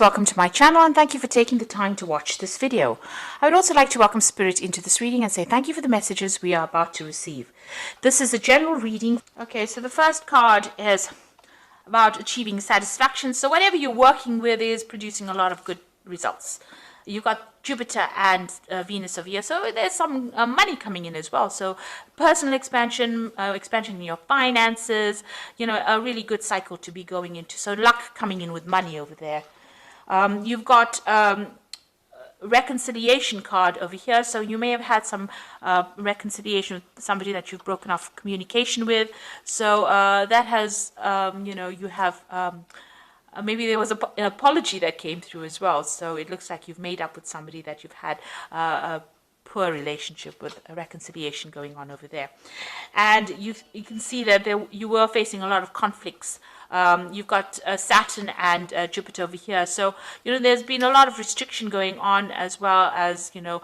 Welcome to my channel and thank you for taking the time to watch this video. I would also like to welcome Spirit into this reading and say thank you for the messages we are about to receive. This is a general reading. Okay, so the first card is about achieving satisfaction. So whatever you're working with is producing a lot of good results. You've got Jupiter and Venus over here, so there's some money coming in as well. So personal expansion, expansion in your finances, you know, a really good cycle to be going into. So luck coming in with money over there. You've got reconciliation card over here, so you may have had some reconciliation with somebody that you've broken off communication with. So that has, you know, you have maybe there was an apology that came through as well. So it looks like you've made up with somebody that you've had a poor relationship with, a reconciliation going on over there. And you can see that you were facing a lot of conflicts. You've got Saturn and Jupiter over here, so you know there's been a lot of restriction going on, as well as you know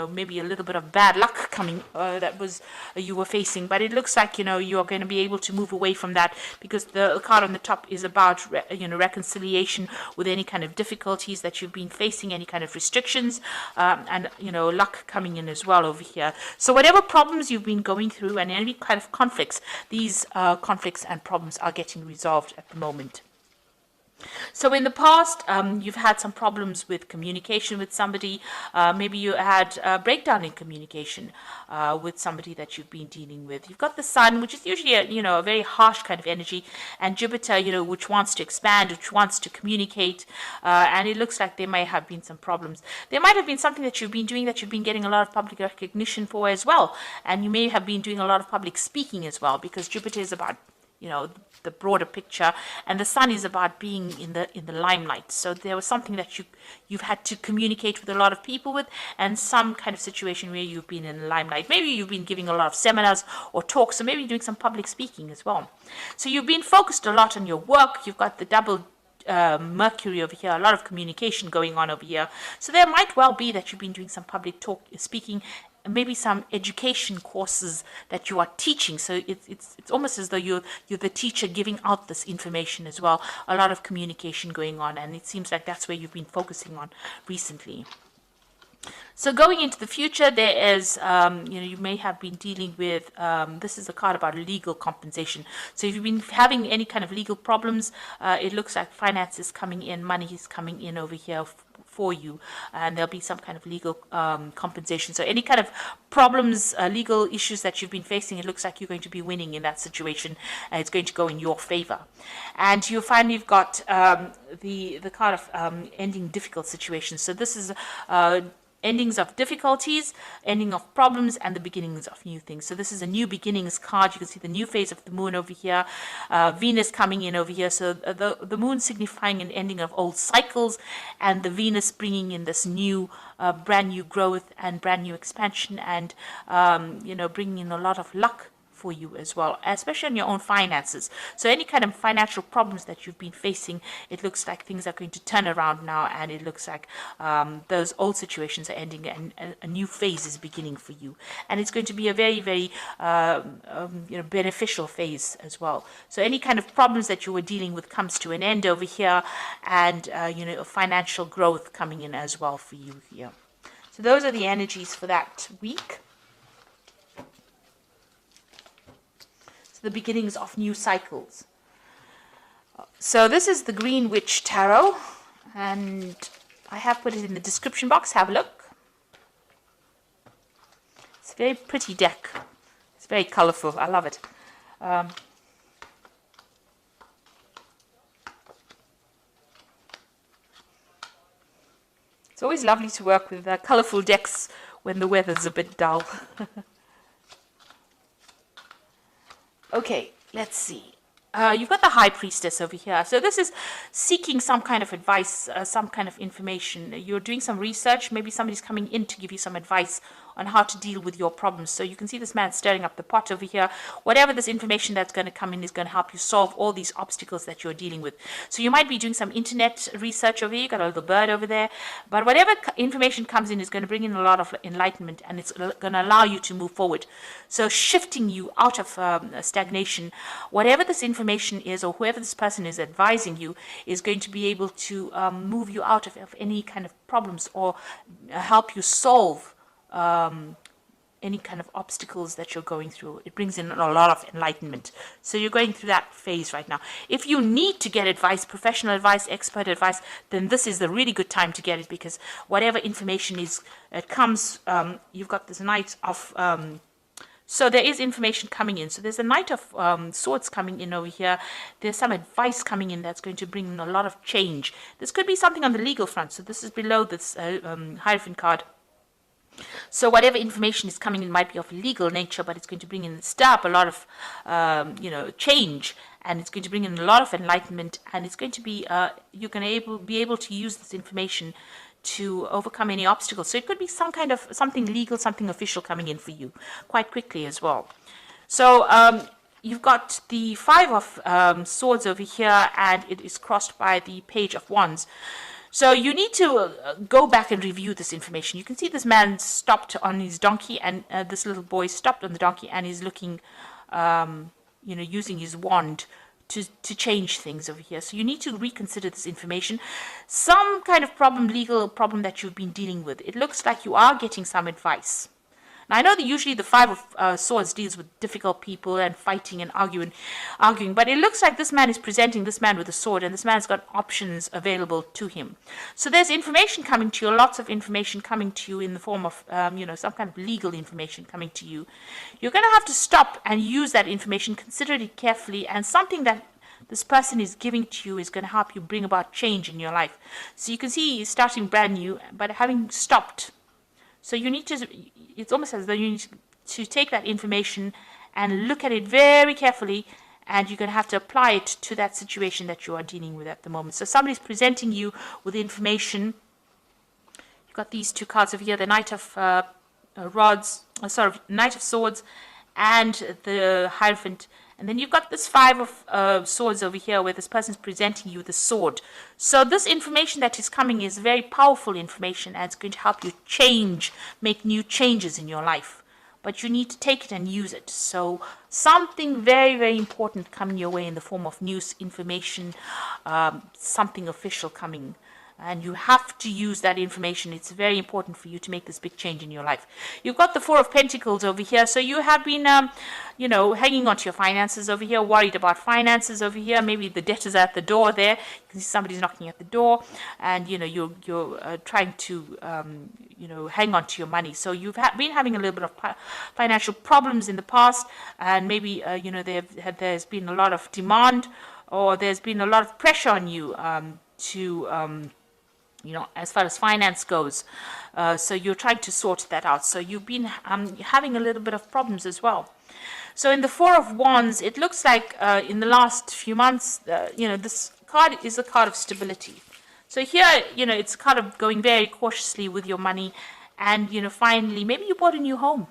maybe a little bit of bad luck coming that was you were facing. But it looks like you know you are going to be able to move away from that, because the card on the top is about reconciliation with any kind of difficulties that you've been facing, any kind of restrictions, and you know luck coming in as well over here. So whatever problems you've been going through and any kind of conflicts, these conflicts and problems are getting resolved at the moment. So in the past, you've had some problems with communication with somebody. Maybe you had a breakdown in communication with somebody that you've been dealing with. You've got the Sun, which is usually a very harsh kind of energy, and Jupiter, which wants to expand, which wants to communicate. And it looks like there may have been some problems. There might have been something that you've been doing that you've been getting a lot of public recognition for as well, and you may have been doing a lot of public speaking as well, because Jupiter is about the broader picture, and the Sun is about being in the limelight. So there was something that you've had to communicate with a lot of people with, and some kind of situation where you've been in the limelight. Maybe you've been giving a lot of seminars or talks, or maybe doing some public speaking as well. So you've been focused a lot on your work. You've got the double Mercury over here, a lot of communication going on over here. So there might well be that you've been doing some public speaking, maybe some education courses that you are teaching. So it's almost as though you're the teacher giving out this information as well. A lot of communication going on, and it seems like that's where you've been focusing on recently. So going into the future, there is, you may have been dealing with, this is a card about legal compensation. So if you've been having any kind of legal problems, it looks like finance is coming in, money is coming in over here for you, and there'll be some kind of legal compensation. So any kind of problems, legal issues that you've been facing, it looks like you're going to be winning in that situation, and it's going to go in your favor. And you'll find you've got the card of ending difficult situations. So this is endings of difficulties, ending of problems, and the beginnings of new things. So this is a new beginnings card. You can see the new phase of the moon over here, Venus coming in over here. So the moon signifying an ending of old cycles, and the Venus bringing in this new, brand new growth and brand new expansion, and bringing in a lot of luck for you as well, especially on your own finances. So any kind of financial problems that you've been facing, it looks like things are going to turn around now, and it looks like those old situations are ending and a new phase is beginning for you, and it's going to be a very, very beneficial phase as well. So any kind of problems that you were dealing with comes to an end over here, and financial growth coming in as well for you here. So those are the energies for that week. The beginnings of new cycles. So this is the Green Witch Tarot, and I have put it in the description box. Have a look. It's a very pretty deck. It's very colorful. I love it. It's always lovely to work with colorful decks when the weather's a bit dull. Okay, let's see. You've got the High Priestess over here. So this is seeking some kind of advice, some kind of information. You're doing some research. Maybe somebody's coming in to give you some advice on how to deal with your problems. So you can see this man stirring up the pot over here. Whatever this information that's going to come in is going to help you solve all these obstacles that you're dealing with. So you might be doing some internet research over here. You got a little bird over there. But whatever information comes in is going to bring in a lot of enlightenment, and it's going to allow you to move forward. So shifting you out of stagnation. Whatever this information is, or whoever this person is advising you, is going to be able to move you out of any kind of problems, or help you solve any kind of obstacles that you're going through. It brings in a lot of enlightenment. So you're going through that phase right now. If you need to get advice, professional advice, expert advice, then this is the really good time to get it, because whatever information is, it comes, you've got this Knight of, so there is information coming in. So there's a Knight of Swords coming in over here. There's some advice coming in that's going to bring in a lot of change. This could be something on the legal front. So this is below this Hierophant card. So whatever information is coming in might be of legal nature, but it's going to bring in, stir up a lot of, change, and it's going to bring in a lot of enlightenment, and it's going to be, you're going to be able to use this information to overcome any obstacles. So it could be some kind of something legal, something official coming in for you quite quickly as well. So you've got the Five of Swords over here, and it is crossed by the Page of Wands. So you need to go back and review this information. You can see this man stopped on his donkey, and this little boy stopped on the donkey and is looking, using his wand to change things over here. So you need to reconsider this information. Some kind of problem, legal problem that you've been dealing with. It looks like you are getting some advice. Now, I know that usually the Five of Swords deals with difficult people and fighting and arguing, but it looks like this man is presenting this man with a sword, and this man's got options available to him. So there's information coming to you, lots of information coming to you in the form of, some kind of legal information coming to you. You're going to have to stop and use that information, consider it carefully, and something that this person is giving to you is going to help you bring about change in your life. So you can see he's starting brand new, but having stopped. So you need to, it's almost as though you need to take that information and look at it very carefully, and you're going to have to apply it to that situation that you are dealing with at the moment. So somebody's presenting you with information. You've got these two cards over here, the Knight of Knight of Swords and the Hierophant. And then you've got this Five of Swords over here, where this person's presenting you the sword. So this information that is coming is very powerful information, and it's going to help you make new changes in your life. But you need to take it and use it. So something very, very important coming your way in the form of news, information, something official coming. And you have to use that information. It's very important for you to make this big change in your life. You've got the Four of Pentacles over here. So you have been, hanging on to your finances over here, worried about finances over here. Maybe the debtors are at the door there. You can see somebody's knocking at the door, and, you're trying to, hang on to your money. So you've been having a little bit of financial problems in the past, and maybe, there's been a lot of demand, or there's been a lot of pressure on you as far as finance goes. So you're trying to sort that out. So you've been having a little bit of problems as well. So in the Four of Wands, it looks like in the last few months, this card is a card of stability. So here, it's a card of going very cautiously with your money, and, finally, maybe you bought a new home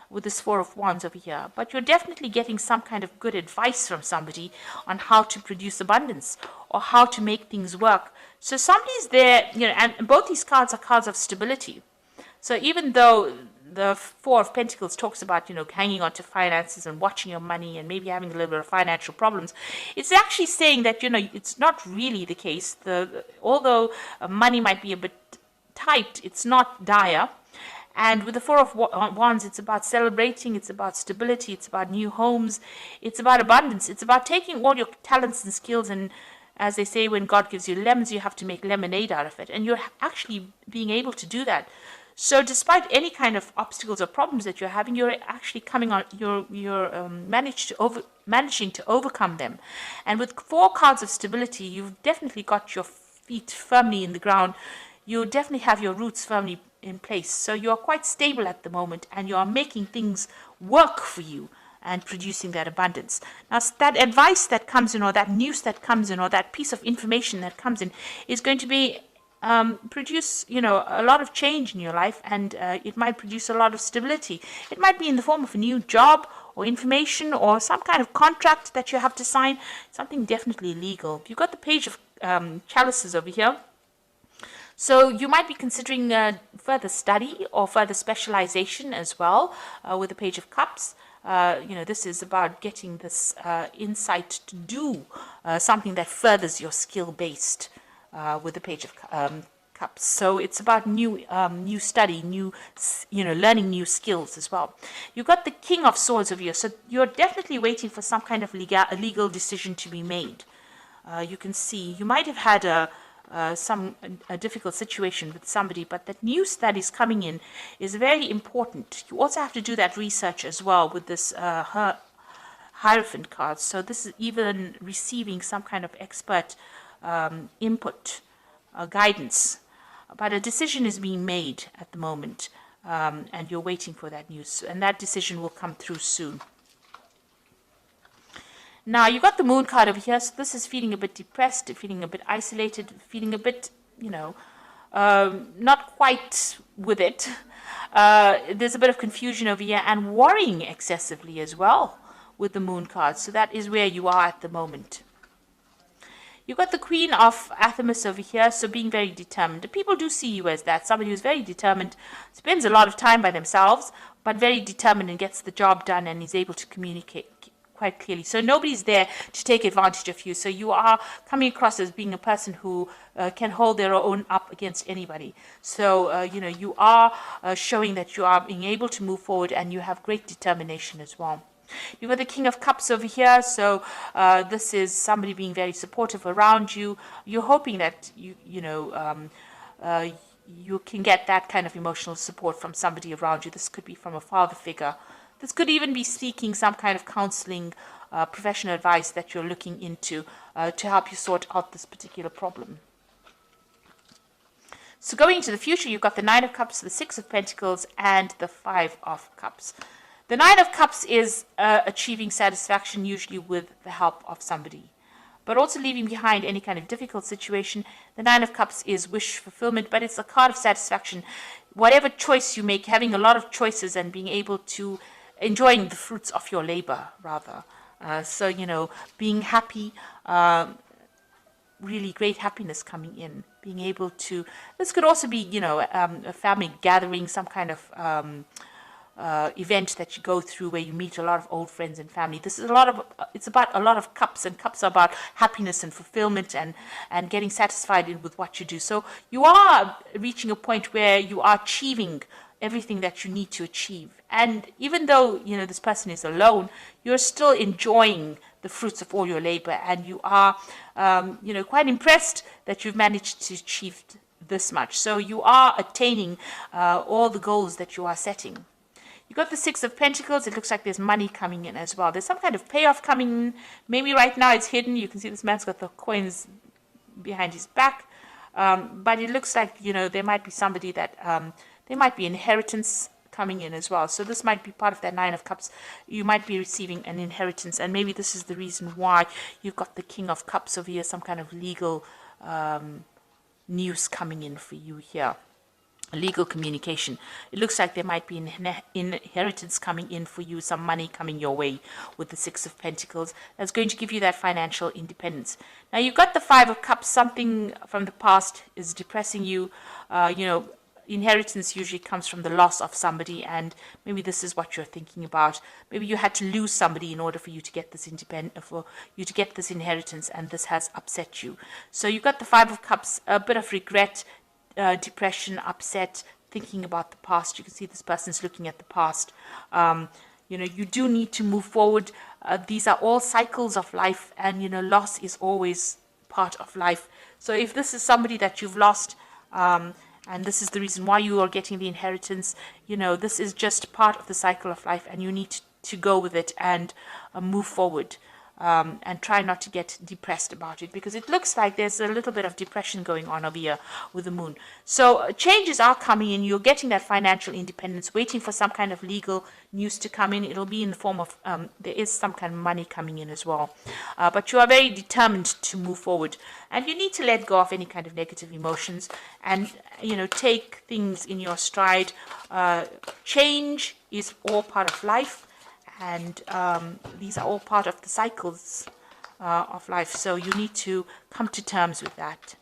with this Four of Wands over here, but you're definitely getting some kind of good advice from somebody on how to produce abundance or how to make things work. So somebody's there, and both these cards are cards of stability. So even though the Four of Pentacles talks about, hanging on to finances and watching your money and maybe having a little bit of financial problems, it's actually saying that, it's not really the case. Although money might be a bit tight, it's not dire. And with the Four of Wands, it's about celebrating, it's about stability, it's about new homes, it's about abundance, it's about taking all your talents and skills, and as they say, when God gives you lemons, you have to make lemonade out of it. And you're actually being able to do that. So despite any kind of obstacles or problems that you're having, you're actually coming on, you're managing to overcome them. And with 4 cards of stability, you've definitely got your feet firmly in the ground. You definitely have your roots firmly in place. So you are quite stable at the moment, and you are making things work for you and producing that abundance. Now, that advice that comes in, or that news that comes in, or that piece of information that comes in, is going to be produce, a lot of change in your life, and it might produce a lot of stability. It might be in the form of a new job or information or some kind of contract that you have to sign, something definitely legal. You've got the page of chalices over here. So you might be considering further study or further specialization as well with the Page of Cups. This is about getting this insight to do something that furthers your skill-based with the Page of Cups. So it's about new study, learning new skills as well. You've got the King of Swords over here. So you're definitely waiting for some kind of legal decision to be made. You can see you might have had a difficult situation with somebody, but that news that is coming in is very important. You also have to do that research as well with this Hierophant card. So this is even receiving some kind of expert input, guidance, but a decision is being made at the moment, and you're waiting for that news, and that decision will come through soon. Now, you got the Moon card over here, so this is feeling a bit depressed, feeling a bit isolated, feeling a bit, not quite with it. There's a bit of confusion over here and worrying excessively as well with the Moon card. So that is where you are at the moment. You've got the Queen of Athamas over here, so being very determined. People do see you as that, somebody who's very determined, spends a lot of time by themselves, but very determined and gets the job done and is able to communicate quite clearly. So nobody's there to take advantage of you. So you are coming across as being a person who can hold their own up against anybody. So, you are showing that you are being able to move forward and you have great determination as well. You've got the King of Cups over here. So this is somebody being very supportive around you. You're hoping that you can get that kind of emotional support from somebody around you. This could be from a father figure. This could even be seeking some kind of counseling, professional advice that you're looking into to help you sort out this particular problem. So going into the future, you've got the Nine of Cups, the Six of Pentacles, and the Five of Cups. The Nine of Cups is achieving satisfaction, usually with the help of somebody, but also leaving behind any kind of difficult situation. The Nine of Cups is wish fulfillment, but it's a card of satisfaction. Whatever choice you make, having a lot of choices and being able to enjoying the fruits of your labor, rather. So, being happy, really great happiness coming in, being able to, this could also be, a family gathering, some kind of event that you go through where you meet a lot of old friends and family. This is it's about a lot of cups, and cups are about happiness and fulfillment and getting satisfied with what you do. So you are reaching a point where you are achieving everything that you need to achieve. And even though, this person is alone, you're still enjoying the fruits of all your labor, and you are, quite impressed that you've managed to achieve this much. So you are attaining all the goals that you are setting. You got the Six of Pentacles. It looks like there's money coming in as well. There's some kind of payoff coming in. Maybe right now it's hidden. You can see this man's got the coins behind his back. But it looks like, there might be somebody that, there might be inheritance coming in as well. So this might be part of that Nine of Cups. You might be receiving an inheritance, and maybe this is the reason why you've got the King of Cups over here, some kind of legal news coming in for you here. Legal communication. It looks like there might be an inheritance coming in for you, some money coming your way with the Six of Pentacles. That's going to give you that financial independence. Now you've got the Five of Cups. Something from the past is depressing you. Inheritance usually comes from the loss of somebody, and maybe this is what you're thinking about. Maybe you had to lose somebody in order for you to get this inheritance, and this has upset you. So you've got the Five of Cups, a bit of regret, depression, upset, thinking about the past. You can see this person's looking at the past. You do need to move forward. These are all cycles of life, and loss is always part of life. So if this is somebody that you've lost, and this is the reason why you are getting the inheritance, this is just part of the cycle of life, and you need to go with it and move forward. and try not to get depressed about it, because it looks like there's a little bit of depression going on over here with the moon. So changes are coming in. You're getting that financial independence, waiting for some kind of legal news to come in. It'll be in the form of, there is some kind of money coming in as well. But you are very determined to move forward. And you need to let go of any kind of negative emotions and, take things in your stride. Change is all part of life. And these are all part of the cycles of life. So you need to come to terms with that.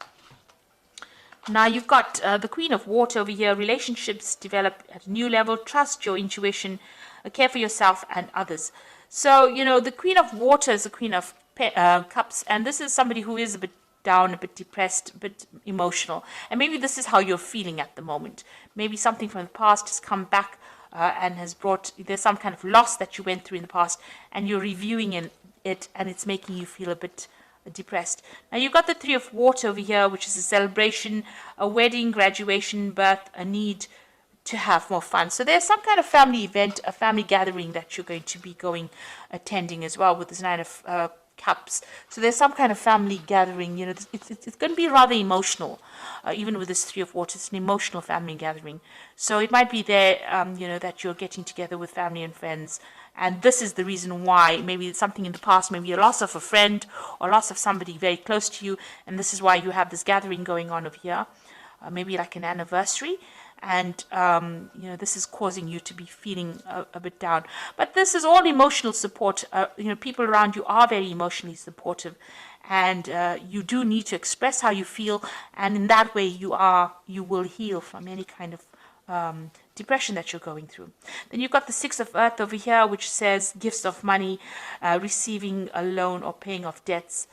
Now you've got the Queen of Water over here. Relationships develop at a new level. Trust your intuition. Care for yourself and others. So, the Queen of Water is the Queen of Cups. And this is somebody who is a bit down, a bit depressed, a bit emotional. And maybe this is how you're feeling at the moment. Maybe something from the past has come back and has there's some kind of loss that you went through in the past, and you're reviewing it, and it's making you feel a bit depressed. Now you've got the Three of Water over here, which is a celebration, a wedding, graduation, birth, a need to have more fun. So there's some kind of family event, a family gathering that you're going to be attending as well with this Nine of Cups. So there's some kind of family gathering. It's going to be rather emotional. Even with this Three of Water, it's an emotional family gathering. So it might be there, that you're getting together with family and friends. And this is the reason why. Maybe it's something in the past, maybe a loss of a friend or loss of somebody very close to you. And this is why you have this gathering going on over here. Maybe like an anniversary. And, this is causing you to be feeling a bit down. But this is all emotional support. People around you are very emotionally supportive. And you do need to express how you feel. And in that way, you will heal from any kind of depression that you're going through. Then you've got the Six of Earth over here, which says gifts of money, receiving a loan or paying off debts.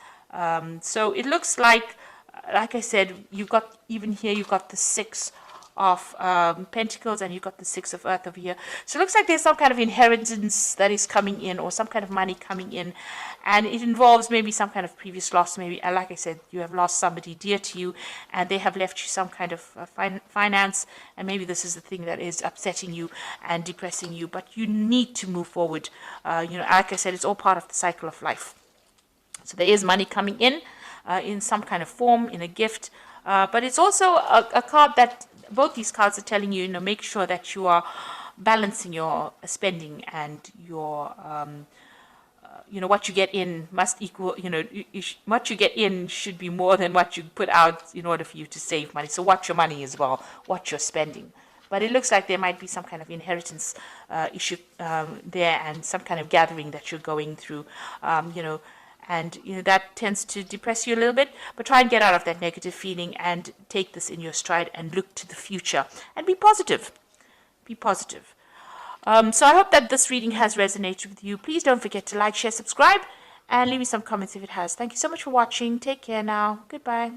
So it looks like I said, you've got the Six of Pentacles, and you've got the Six of Earth over here. So it looks like there's some kind of inheritance that is coming in, or some kind of money coming in, and it involves maybe some kind of previous loss. Maybe, like I said, you have lost somebody dear to you, and they have left you some kind of finance, and maybe this is the thing that is upsetting you and depressing you. But you need to move forward. Like I said, it's all part of the cycle of life. So there is money coming in some kind of form, in a gift, but it's also a card that both these cards are telling you, make sure that you are balancing your spending, and your, what you get in must equal, what you get in should be more than what you put out in order for you to save money. So watch your money as well, watch your spending. But it looks like there might be some kind of inheritance issue there, and some kind of gathering that you're going through, and that tends to depress you a little bit. But try and get out of that negative feeling and take this in your stride and look to the future and be positive. Be positive. So I hope that this reading has resonated with you. Please don't forget to like, share, subscribe, and leave me some comments if it has. Thank you so much for watching. Take care now. Goodbye.